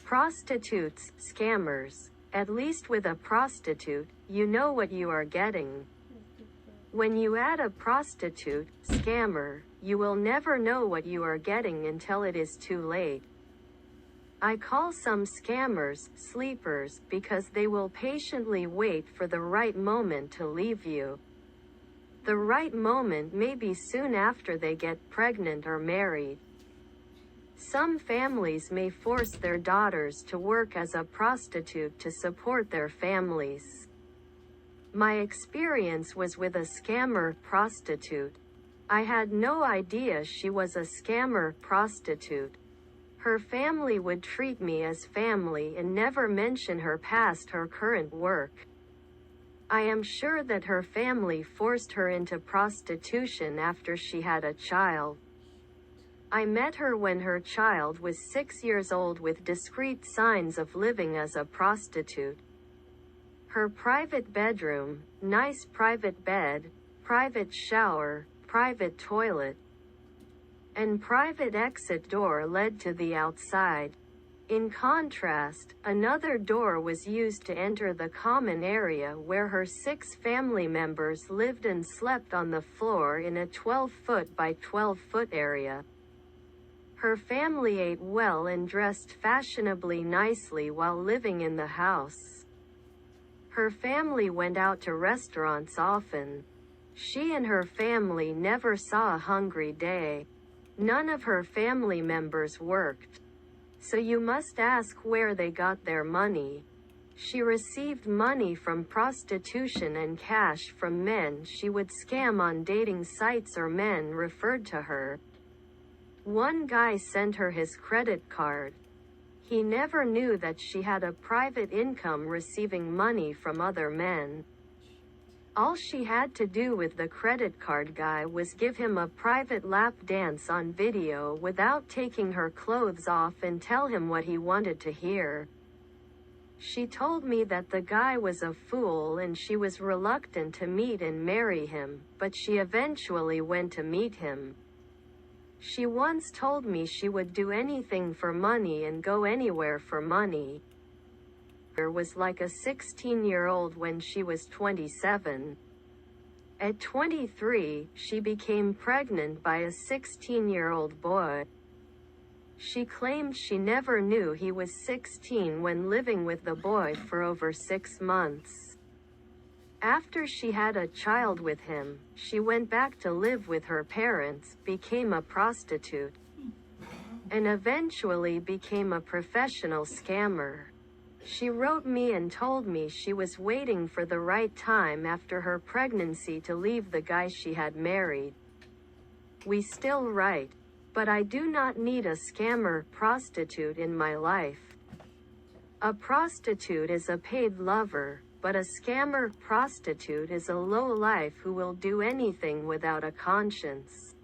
Prostitutes, scammers. At least with a prostitute, you know what you are getting. When you add a prostitute, scammer, you will never know what you are getting until it is too late. I call some scammers sleepers because they will patiently wait for the right moment to leave you. The right moment may be soon after they get pregnant or married. Some families may force their daughters to work as a prostitute to support their families. My experience was with a scammer prostitute. I had no idea she was a scammer prostitute. Her family would treat me as family and never mention her past or current work. I am sure that her family forced her into prostitution after she had a child. I met her when her child was 6 years old with discreet signs of living as a prostitute. Her private bedroom, nice private bed, private shower, private toilet, and private exit door led to the outside. In contrast, another door was used to enter the common area where her 6 family members lived and slept on the floor in a 12-foot by 12-foot area. Her family ate well and dressed fashionably nicely while living in the house. Her family went out to restaurants often. She and her family never saw a hungry day. None of her family members worked. So you must ask where they got their money. She received money from prostitution and cash from men she would scam on dating sites or men referred to her. One guy sent her his credit card. He never knew that she had a private income receiving money from other men. All she had to do with the credit card guy was give him a private lap dance on video without taking her clothes off and tell him what he wanted to hear. She told me that the guy was a fool and she was reluctant to meet and marry him, but she eventually went to meet him. She once told me she would do anything for money and go anywhere for money. Her was like a 16-year-old when she was 27. At 23, she became pregnant by a 16-year-old boy. She claimed she never knew he was 16 when living with the boy for over 6 months. After she had a child with him, she went back to live with her parents, became a prostitute, and eventually became a professional scammer. She wrote me and told me she was waiting for the right time after her pregnancy to leave the guy she had married. We still write, but I do not need a scammer prostitute in my life. A prostitute is a paid lover, but a scammer prostitute is a lowlife who will do anything without a conscience.